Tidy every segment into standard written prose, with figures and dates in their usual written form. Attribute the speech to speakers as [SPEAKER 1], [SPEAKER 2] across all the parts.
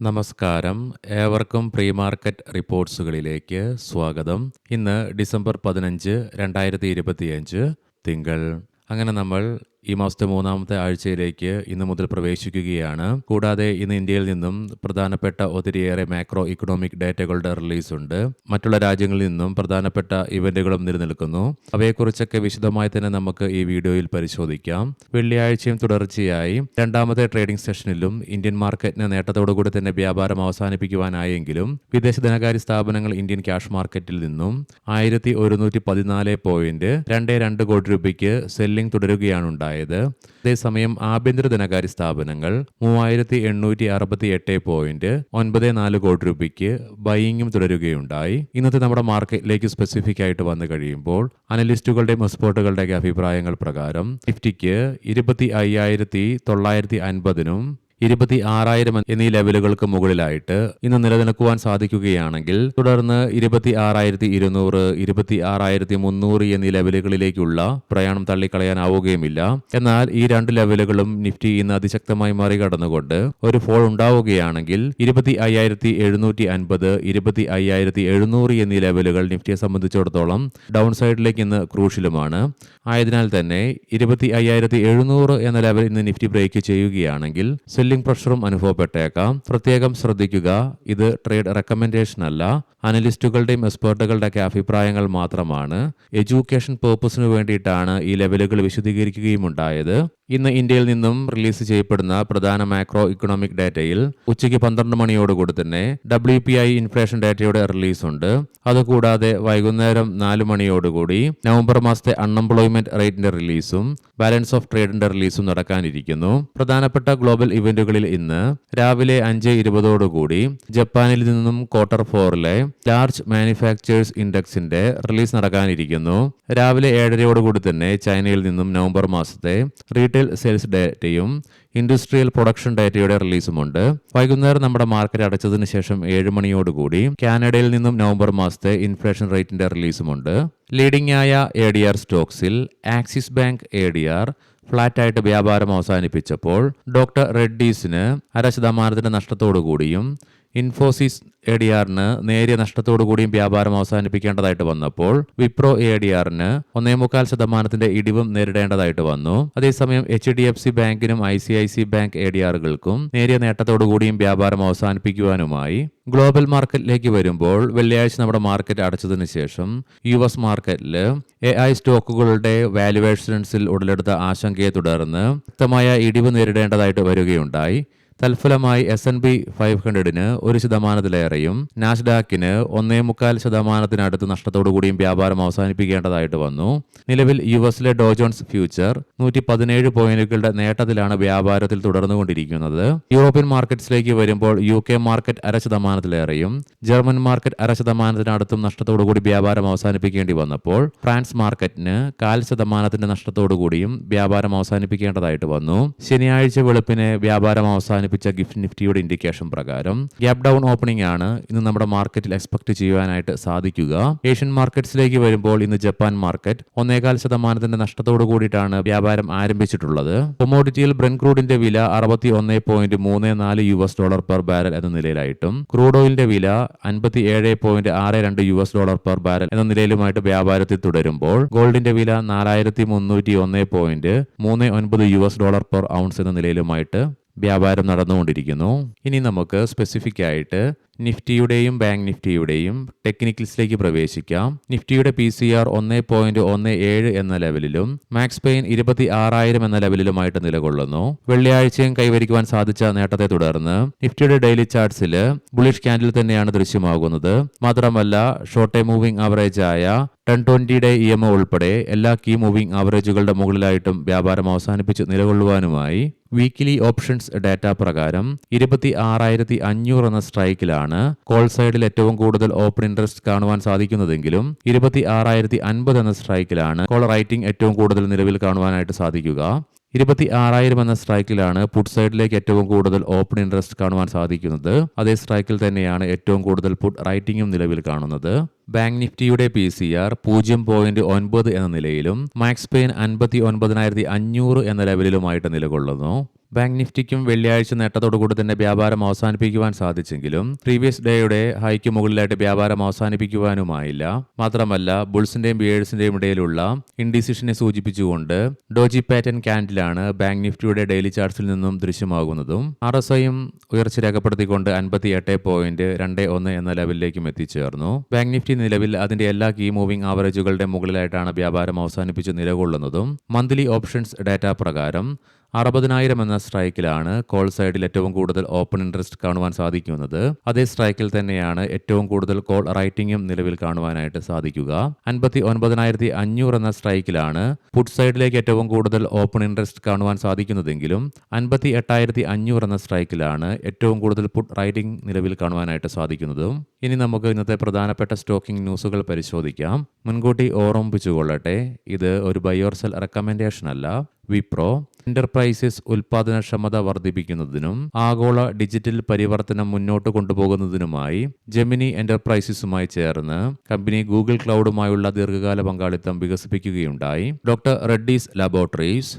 [SPEAKER 1] നമസ്കാരം. ഏവർക്കും pre market റിപ്പോർട്ട്സുകളിലേക്ക് സ്വാഗതം. ഇന്ന് ഡിസംബർ 15, 2025 തിങ്കൾ. അങ്ങനെ നമ്മൾ ഈ മാസത്തെ മൂന്നാമത്തെ ആഴ്ചയിലേക്ക് ഇന്നു മുതൽ പ്രവേശിക്കുകയാണ്. കൂടാതെ ഇന്ന് ഇന്ത്യയിൽ നിന്നും പ്രധാനപ്പെട്ട ഒത്തിരിയേറെ മാക്രോ ഇക്കണോമിക് ഡേറ്റകളുടെ റിലീസ് ഉണ്ട്. മറ്റുള്ള രാജ്യങ്ങളിൽ നിന്നും പ്രധാനപ്പെട്ട ഇവന്റുകളും നിലനിൽക്കുന്നു. അവയെക്കുറിച്ചൊക്കെ വിശദമായി തന്നെ നമുക്ക് ഈ വീഡിയോയിൽ പരിശോധിക്കാം. വെള്ളിയാഴ്ചയും തുടർച്ചയായി രണ്ടാമത്തെ ട്രേഡിംഗ് സെഷനിലും ഇന്ത്യൻ മാർക്കറ്റിന് നേട്ടത്തോടുകൂടി തന്നെ വ്യാപാരം അവസാനിപ്പിക്കുവാനായെങ്കിലും വിദേശ ധനകാര്യ സ്ഥാപനങ്ങൾ ഇന്ത്യൻ ക്യാഷ് മാർക്കറ്റിൽ നിന്നും 1114.22 കോടി രൂപയ്ക്ക് സെല്ലിംഗ് തുടരുകയാണ് ഉണ്ടായത്. അതേസമയം ആഭ്യന്തര ധനകാര്യ സ്ഥാപനങ്ങൾ 3868.94 കോടി രൂപയ്ക്ക് ബൈയിങ്ങും തുടരുകയുണ്ടായി. ഇന്നത്തെ നമ്മുടെ മാർക്കറ്റിലേക്ക് സ്പെസിഫിക് ആയിട്ട് വന്നു കഴിയുമ്പോൾ അനലിസ്റ്റുകളുടെയും എക്സ്പേർട്ടുകളുടെയൊക്കെ അഭിപ്രായങ്ങൾ പ്രകാരം നിഫ്റ്റിക്ക് 25,950 26,000 എന്നീ ലെവലുകൾക്ക് മുകളിലായിട്ട് ഇന്ന് നിലനിൽക്കുവാൻ സാധിക്കുകയാണെങ്കിൽ തുടർന്ന് 26,200, 26,300 എന്നീ ലെവലുകളിലേക്കുള്ള പ്രയാണം തള്ളിക്കളയാനാവുകയുമില്ല. എന്നാൽ ഈ രണ്ട് ലെവലുകളും നിഫ്റ്റി ഇന്ന് അതിശക്തമായി മറികടന്നുകൊണ്ട് ഒരു ഫോൾ ഉണ്ടാവുകയാണെങ്കിൽ 25,750, 25,700 എന്നീ ലെവലുകൾ നിഫ്റ്റിയെ സംബന്ധിച്ചിടത്തോളം ഡൗൺ സൈഡിലേക്ക് ഇന്ന് ക്രൂഷ്യലുമാണ്. ആയതിനാൽ തന്നെ 25,700 എന്ന ലെവൽ ഇന്ന് നിഫ്റ്റി ബ്രേക്ക് ചെയ്യുകയാണെങ്കിൽ സെല്ലിംഗ് പ്രഷറും അനുഭവപ്പെട്ടേക്കാം. പ്രത്യേകം ശ്രദ്ധിക്കുക, ഇത് ട്രേഡ് റെക്കമെൻഡേഷൻ അല്ല, അനലിസ്റ്റുകളുടെയും എക്സ്പേർട്ടുകളുടെയൊക്കെ അഭിപ്രായങ്ങൾ മാത്രമാണ്. എഡ്യൂക്കേഷൻ പേർപ്പസിന് വേണ്ടിയിട്ടാണ് ഈ ലെവലുകൾ വിശദീകരിക്കുകയും ഉണ്ടായത്. ഇന്ന് ഇന്ത്യയിൽ നിന്നും റിലീസ് ചെയ്യപ്പെടുന്ന പ്രധാന മാക്രോ ഇക്കണോമിക് ഡേറ്റയിൽ ഉച്ചയ്ക്ക് 12 മണിയോടുകൂടി തന്നെ WPI ഇൻഫ്ലേഷൻ ഡേറ്റയുടെ റിലീസ് ഉണ്ട്. അതുകൂടാതെ വൈകുന്നേരം 4 മണിയോടുകൂടി നവംബർ മാസത്തെ അൺഎംപ്ലോയ്മെന്റ് റേറ്റിന്റെ റിലീസും ബാലൻസ് ഓഫ് ട്രേഡിന്റെ റിലീസും നടക്കാനിരിക്കുന്നു. പ്രധാനപ്പെട്ട ഗ്ലോബൽ ഇവന്റുകളിൽ ഇന്ന് രാവിലെ 5:20 ജപ്പാനിൽ നിന്നും ക്വാർട്ടർ 4ലെ ലാർജ് മാനുഫാക്ചേഴ്സ് ഇൻഡെക്സിന്റെ റിലീസ് നടക്കാനിരിക്കുന്നു. രാവിലെ 7:30 തന്നെ ചൈനയിൽ നിന്നും നവംബർ മാസത്തെ റീറ്റെയിൽ സെയിൽസ് ഡേറ്റയും ഇൻഡസ്ട്രിയൽ പ്രൊഡക്ഷൻ ഡേറ്റയുടെ റിലീസുമുണ്ട്. വൈകുന്നേരം നമ്മുടെ മാർക്കറ്റ് അടച്ചതിന് ശേഷം 7 മണിയോടുകൂടി കാനഡയിൽ നിന്നും നവംബർ മാസത്തെ ഇൻഫ്ലേഷൻ റേറ്റിന്റെ റിലീസുമുണ്ട്. ലീഡിംഗ് ആയ ADR സ്റ്റോക്സിൽ ആക്സിസ് ബാങ്ക് ADR ഫ്ലാറ്റായിട്ട് വ്യാപാരം അവസാനിപ്പിച്ചപ്പോൾ ഡോക്ടർ റെഡ്ഡീസിന് 0.5% നഷ്ടത്തോടുകൂടിയും ഇൻഫോസിസ് ADRന് നേരിയ നഷ്ടത്തോടുകൂടിയും വ്യാപാരം അവസാനിപ്പിക്കേണ്ടതായിട്ട് വന്നപ്പോൾ വിപ്രോ ADRന് 1.25% ഇടിവും നേരിടേണ്ടതായിട്ട് വന്നു. അതേസമയം HDFC ബാങ്കിനും ICIC ബാങ്ക് ADRകൾക്കും നേരിയ നേട്ടത്തോടുകൂടിയും വ്യാപാരം അവസാനിപ്പിക്കുവാനുമായി. ഗ്ലോബൽ മാർക്കറ്റിലേക്ക് വരുമ്പോൾ വെള്ളിയാഴ്ച നമ്മുടെ മാർക്കറ്റ് അടച്ചതിന് ശേഷം US മാർക്കറ്റിൽ AI സ്റ്റോക്കുകളുടെ വാല്യുവേഷൻസിൽ ഉടലെടുത്ത ആശങ്കയെ തുടർന്ന് ശക്തമായ ഇടിവ് നേരിടേണ്ടതായിട്ട് വരികയുണ്ടായി. തൽഫലമായി S&P 500ന് 1%-ലേറെയും നാസ്ഡാക്കിന് 1.25%-നടുത്ത് നഷ്ടത്തോടുകൂടിയും വ്യാപാരം അവസാനിപ്പിക്കേണ്ടതായിട്ട് വന്നു. നിലവിൽ യുഎസിലെ ഡോ ജോൺസ് ഫ്യൂച്ചർ 117 പോയിന്റുകളുടെ നേട്ടത്തിലാണ് വ്യാപാരത്തിൽ തുടർന്നുകൊണ്ടിരിക്കുന്നത്. യൂറോപ്യൻ മാർക്കറ്റ്സിലേക്ക് വരുമ്പോൾ UK മാർക്കറ്റ് 0.5%-ലേറെയും ജർമ്മൻ മാർക്കറ്റ് 0.5%-നടുത്തും നഷ്ടത്തോടുകൂടി വ്യാപാരം അവസാനിപ്പിക്കേണ്ടി വന്നപ്പോൾ ഫ്രാൻസ് മാർക്കറ്റിന് 0.5% നഷ്ടത്തോടുകൂടിയും വ്യാപാരം അവസാനിപ്പിക്കേണ്ടതായിട്ട് വന്നു. ശനിയാഴ്ച വെളുപ്പിന് വ്യാപാരം അവസാനിപ്പിച്ച ഗിഫ്റ്റ് നിഫ്റ്റിയുടെ ഇൻഡിക്കേഷൻ പ്രകാരം ഗ്യാപ് ഡൗൺ ഓപ്പണിംഗ് ആണ് ഇന്ന് നമ്മുടെ മാർക്കറ്റിൽ എക്സ്പെക്ട് ചെയ്യാനായിട്ട് സാധിക്കുക. ഏഷ്യൻ മാർക്കറ്റ്സിലേക്ക് വരുമ്പോൾ ഇന്ന് ജപ്പാൻ മാർക്കറ്റ് 1.25% നഷ്ടത്തോടു കൂടിയിട്ടാണ് വ്യാപാരം ആരംഭിച്ചിട്ടുള്ളത്. കൊമോഡിറ്റിയിൽ ബ്രെന്റ് ക്രൂഡിന്റെ വില $61.34 പെർ ബാരൽ എന്ന നിലയിലായിട്ടും ക്രൂഡ് ഓയിലിന്റെ വില $57.62 പെർ ബാരൽ എന്ന നിലയിലുമായിട്ട് വ്യാപാരത്തിൽ തുടരുമ്പോൾ ഗോൾഡിന്റെ വില $4,301.39 പെർ ഔൺസ് എന്ന നിലയിലുമായിട്ട് വ്യാപാരം നടന്നുകൊണ്ടിരിക്കുന്നു. ഇനി നമുക്ക് സ്പെസിഫിക് ആയിട്ട് നിഫ്റ്റിയുടെയും ബാങ്ക് നിഫ്റ്റിയുടെയും ടെക്നിക്കൽസിലേക്ക് പ്രവേശിക്കാം. നിഫ്റ്റിയുടെ PCR 1.17 എന്ന ലെവലിലും മാക്സ് പെയിൻ 26,000 എന്ന ലെവലിലുമായിട്ട് നിലകൊള്ളുന്നു. വെള്ളിയാഴ്ചയും കൈവരിക്കുവാൻ സാധിച്ച നേട്ടത്തെ തുടർന്ന് നിഫ്റ്റിയുടെ ഡെയിലി ചാർട്ട്സിൽ ബുള്ളിഷ് ക്യാൻഡിൽ തന്നെയാണ് ദൃശ്യമാകുന്നത്. മാത്രമല്ല ഷോർട്ട് ടൈം മൂവിംഗ് ആവറേജ് ആയ 10-20 EMA ഉൾപ്പെടെ എല്ലാ കീ മൂവിംഗ് ആവറേജുകളുടെ മുകളിലായിട്ടും വ്യാപാരം അവസാനിപ്പിച്ച് നിലകൊള്ളുവാനുമായി വീക്കിലി ഓപ്ഷൻസ് ഡാറ്റ പ്രകാരം 26,500 എന്ന സ്ട്രൈക്കിലാണ് കോൾ സൈഡിൽ ഏറ്റവും കൂടുതൽ ഓപ്പൺ ഇൻട്രസ്റ്റ് കാണുവാൻ സാധിക്കുന്നതെങ്കിലും 26,050 എന്ന സ്ട്രൈക്കിലാണ് കോൾ റൈറ്റിംഗ് ഏറ്റവും കൂടുതൽ നിലവിൽ കാണുവാനായിട്ട് സാധിക്കുക. 26,000 എന്ന സ്ട്രൈക്കിലാണ് പുട്ട് സൈഡിലേക്ക് ഏറ്റവും കൂടുതൽ ഓപ്പൺ ഇൻട്രസ്റ്റ് കാണുവാൻ സാധിക്കുന്നത്. അതേ സ്ട്രൈക്കിൽ തന്നെയാണ് ഏറ്റവും കൂടുതൽ പുട്ട് റൈറ്റിംഗും നിലവിൽ കാണുന്നത്. ബാങ്ക് നിഫ്റ്റിയുടെ PCR 0.9 എന്ന നിലയിലും മാക്സ് പെയിൻ 59,500 എന്ന ലെവലിലുമായിട്ട് നിലകൊള്ളുന്നു. ബാങ്ക് നിഫ്റ്റിക്കും വെള്ളിയാഴ്ച നേട്ടത്തോടുകൂടി തന്നെ വ്യാപാരം അവസാനിപ്പിക്കുവാൻ സാധിച്ചെങ്കിലും പ്രീവിയസ് ഡേയുടെ ഹൈക്ക് മുകളിലായിട്ട് വ്യാപാരം അവസാനിപ്പിക്കുവാനുമായില്ല. മാത്രമല്ല ബുൾസിന്റെയും ബിയേഴ്സിന്റെയും ഇടയിലുള്ള ഇൻഡിസിഷനെ സൂചിപ്പിച്ചുകൊണ്ട് ഡോജി പാറ്റേൺ ക്യാൻഡിലാണ് ബാങ്ക് നിഫ്റ്റിയുടെ ഡെയിലി ചാർട്ട്സിൽ നിന്നും ദൃശ്യമാകുന്നതും. RSIയും ഉയർച്ച രേഖപ്പെടുത്തിക്കൊണ്ട് 58.21 എന്ന ലെവലിലേക്കും എത്തിച്ചേർന്നു. ബാങ്ക് നിഫ്റ്റി നിലവിൽ അതിന്റെ എല്ലാ കീ മൂവിംഗ് ആവറേജുകളുടെ മുകളിലായിട്ടാണ് വ്യാപാരം അവസാനിപ്പിച്ച് നിലകൊള്ളുന്നതും. മന്ത്ലി ഓപ്ഷൻസ് ഡാറ്റ പ്രകാരം 60,000 എന്ന സ്ട്രൈക്കിലാണ് കോൾ സൈഡിൽ ഏറ്റവും കൂടുതൽ ഓപ്പൺ ഇൻട്രസ്റ്റ് കാണുവാൻ സാധിക്കുന്നത്. അതേ സ്ട്രൈക്കിൽ തന്നെയാണ് ഏറ്റവും കൂടുതൽ കോൾ റൈറ്റിംഗും നിലവിൽ കാണുവാനായിട്ട് സാധിക്കുക. 59,500 എന്ന സ്ട്രൈക്കിലാണ് പുട്ട് സൈഡിലേക്ക് ഏറ്റവും കൂടുതൽ ഓപ്പൺ ഇൻട്രസ്റ്റ് കാണുവാൻ സാധിക്കുന്നതെങ്കിലും 58,500 എന്ന സ്ട്രൈക്കിലാണ് ഏറ്റവും കൂടുതൽ പുട്ട് റൈറ്റിംഗ് നിലവിൽ കാണുവാനായിട്ട് സാധിക്കുന്നതും. ഇനി നമുക്ക് ഇന്നത്തെ പ്രധാനപ്പെട്ട സ്റ്റോക്കിംഗ് ന്യൂസുകൾ പരിശോധിക്കാം. മുൻകൂട്ടി ഓർമ്മിപ്പിച്ചുകൊള്ളട്ടെ, ഇത് ഒരു ബൈ ഓർ സെൽ റെക്കമെൻഡേഷൻ അല്ല. വിപ്രോ എന്റർപ്രൈസസ് ഉൽപാദനക്ഷമത വർദ്ധിപ്പിക്കുന്നതിനും ആഗോള ഡിജിറ്റൽ പരിവർത്തനം മുന്നോട്ട് കൊണ്ടുപോകുന്നതിനുമായി ജെമിനി എന്റർപ്രൈസസുമായി ചേർന്ന് കമ്പനി ഗൂഗിൾ ക്ലൗഡുമായുള്ള ദീർഘകാല പങ്കാളിത്തം വികസിപ്പിക്കുകയുണ്ടായി. ഡോക്ടർ റെഡ്ഡീസ് ലാബോറട്ടറീസ്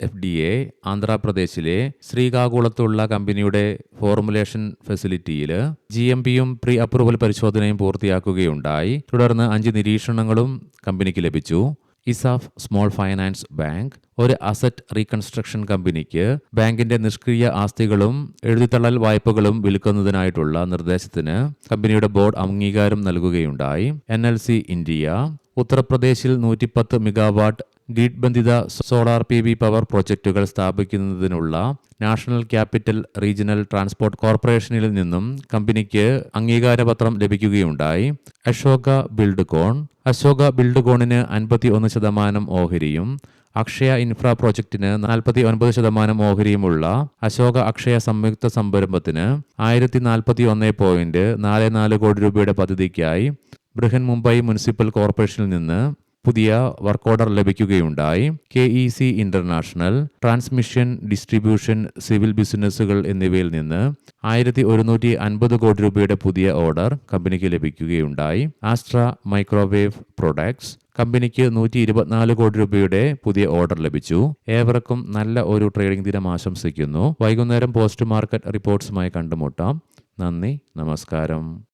[SPEAKER 1] FDA ആന്ധ്രാപ്രദേശിലെ ശ്രീകാകുളത്തുള്ള കമ്പനിയുടെ ഫോർമുലേഷൻ ഫെസിലിറ്റിയിൽ GMPയും പ്രീ അപ്രൂവൽ പരിശോധനയും പൂർത്തിയാക്കുകയുണ്ടായി. തുടർന്ന് 5 നിരീക്ഷണങ്ങളും കമ്പനിക്ക് ലഭിച്ചു. ഇസാഫ് സ്മോൾ ഫൈനാൻസ് ബാങ്ക് ഒരു അസറ്റ് റീകൺസ്ട്രക്ഷൻ കമ്പനിക്ക് ബാങ്കിന്റെ നിഷ്ക്രിയ ആസ്തികളും എഴുതിത്തള്ളൽ വായ്പകളും വിൽക്കുന്നതിനായിട്ടുള്ള നിർദ്ദേശത്തിന് കമ്പനിയുടെ ബോർഡ് അംഗീകാരം നൽകുകയുണ്ടായി. NLC ഇന്ത്യ ഉത്തർപ്രദേശിൽ 110 മെഗാവാട്ട് ഗ്രിഡ് ബന്ധിത സോളാർ PV പവർ പ്രോജക്റ്റുകൾ സ്ഥാപിക്കുന്നതിനുള്ള നാഷണൽ ക്യാപിറ്റൽ റീജിയണൽ ട്രാൻസ്പോർട്ട് കോർപ്പറേഷനിൽ നിന്നും കമ്പനിക്ക് അംഗീകാരപത്രം ലഭിക്കുകയുണ്ടായി. അശോക ബിൽഡ്കോണിന് 51% ഓഹരിയും അക്ഷയ ഇൻഫ്ര പ്രോജക്റ്റിന് 49% ഓഹരിയുമുള്ള അശോക അക്ഷയ സംയുക്ത സംരംഭത്തിന് 1041.44 കോടി രൂപയുടെ പദ്ധതിക്കായി ബൃഹൻ മുംബൈ മുനിസിപ്പൽ കോർപ്പറേഷനിൽ നിന്ന് പുതിയ വർക്ക് ഓർഡർ ലഭിക്കുകയുണ്ടായി. KEC international, transmission, distribution, civil ബിസിനസ്സുകൾ എന്നിവയിൽ നിന്ന് 1150 കോടി രൂപയുടെ പുതിയ ഓർഡർ കമ്പനിക്ക് ലഭിക്കുകയുണ്ടായി. ആസ്ട്ര മൈക്രോവേവ് പ്രൊഡക്ട്സ് കമ്പനിക്ക് 124 കോടി രൂപയുടെ പുതിയ ഓർഡർ ലഭിച്ചു. ഏവർക്കും നല്ല ഒരു ട്രേഡിംഗ് ദിനം ആശംസിക്കുന്നു. വൈകുന്നേരം പോസ്റ്റ് മാർക്കറ്റ് റിപ്പോർട്ട്സുമായി കണ്ടുമുട്ടാം. നന്ദി, നമസ്കാരം.